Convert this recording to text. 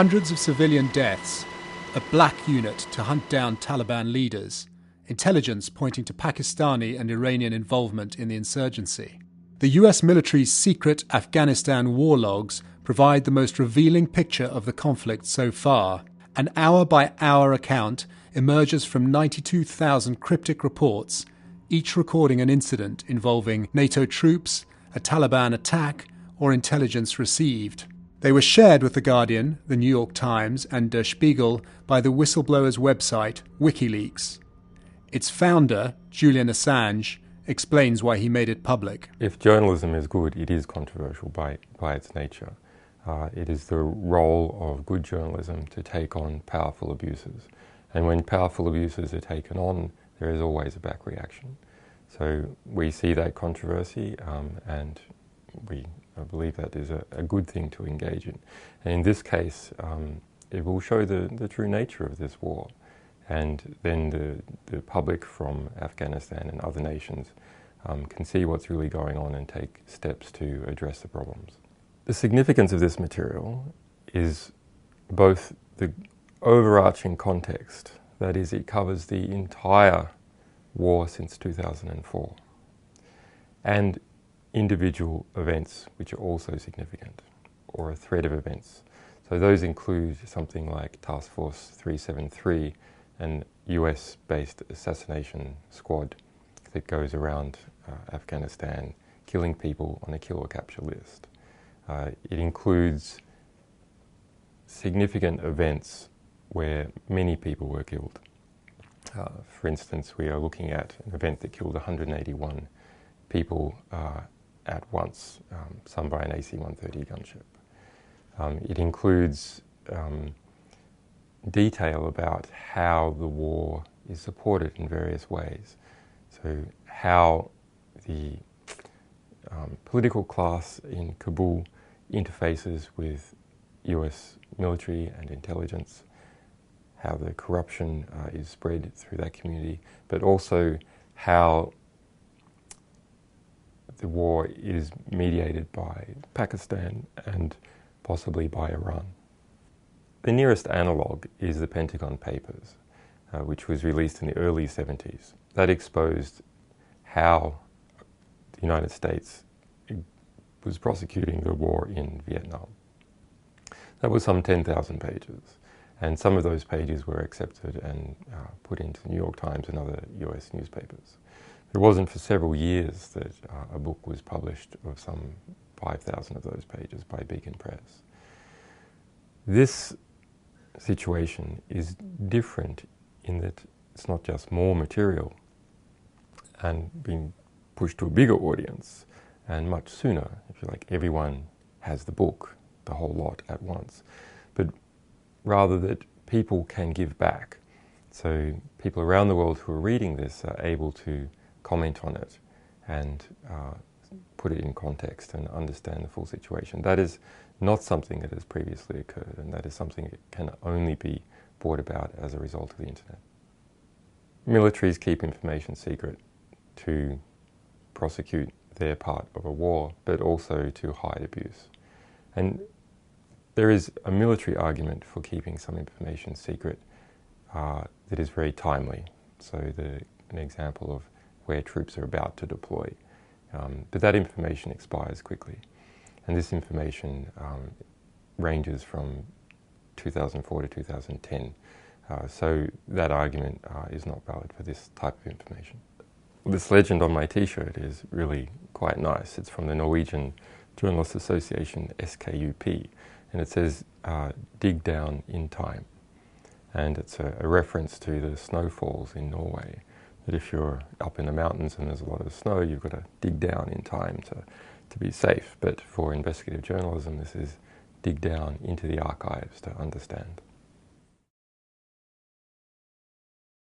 Hundreds of civilian deaths, a black unit to hunt down Taliban leaders, intelligence pointing to Pakistani and Iranian involvement in the insurgency. The US military's secret Afghanistan war logs provide the most revealing picture of the conflict so far. An hour-by-hour account emerges from 92,000 cryptic reports, each recording an incident involving NATO troops, a Taliban attack, or intelligence received. They were shared with The Guardian, The New York Times, and Der Spiegel by the whistleblower's website, Wikileaks. Its founder, Julian Assange, explains why he made it public. If journalism is good, it is controversial by its nature. It is the role of good journalism to take on powerful abuses. And when powerful abuses are taken on, there is always a back reaction. So we see that controversy, and I believe that is a good thing to engage in. And in this case, it will show the true nature of this war. And then the public from Afghanistan and other nations can see what's really going on and take steps to address the problems. The significance of this material is both the overarching context, that is, it covers the entire war since 2004, and individual events which are also significant, or a thread of events. So those include something like Task Force 373, an US-based assassination squad that goes around Afghanistan killing people on a kill or capture list. It includes significant events where many people were killed. For instance, we are looking at an event that killed 181 people at once, some by an AC-130 gunship. It includes detail about how the war is supported in various ways. So how the political class in Kabul interfaces with US military and intelligence, how the corruption is spread through that community, but also how the war is mediated by Pakistan and possibly by Iran. The nearest analogue is the Pentagon Papers, which was released in the early 70s. That exposed how the United States was prosecuting the war in Vietnam. That was some 10,000 pages, and some of those pages were accepted and put into the New York Times and other US newspapers. It wasn't for several years that a book was published of some 5,000 of those pages by Beacon Press. This situation is different in that it's not just more material and being pushed to a bigger audience and much sooner, if you like. Everyone has the book, the whole lot at once, but rather that people can give back. So people around the world who are reading this are able to comment on it and put it in context and understand the full situation. That is not something that has previously occurred, and that is something that can only be brought about as a result of the internet. Militaries keep information secret to prosecute their part of a war, but also to hide abuse. And there is a military argument for keeping some information secret that is very timely. So an example of where troops are about to deploy. But that information expires quickly. And this information ranges from 2004 to 2010. So that argument is not valid for this type of information. This legend on my t-shirt is really quite nice. It's from the Norwegian Journalists Association, SKUP, and it says, dig down in time. And it's a reference to the snowfalls in Norway, that if you're up in the mountains and there's a lot of snow, you've got to dig down in time to be safe. But for investigative journalism, this is dig down into the archives to understand.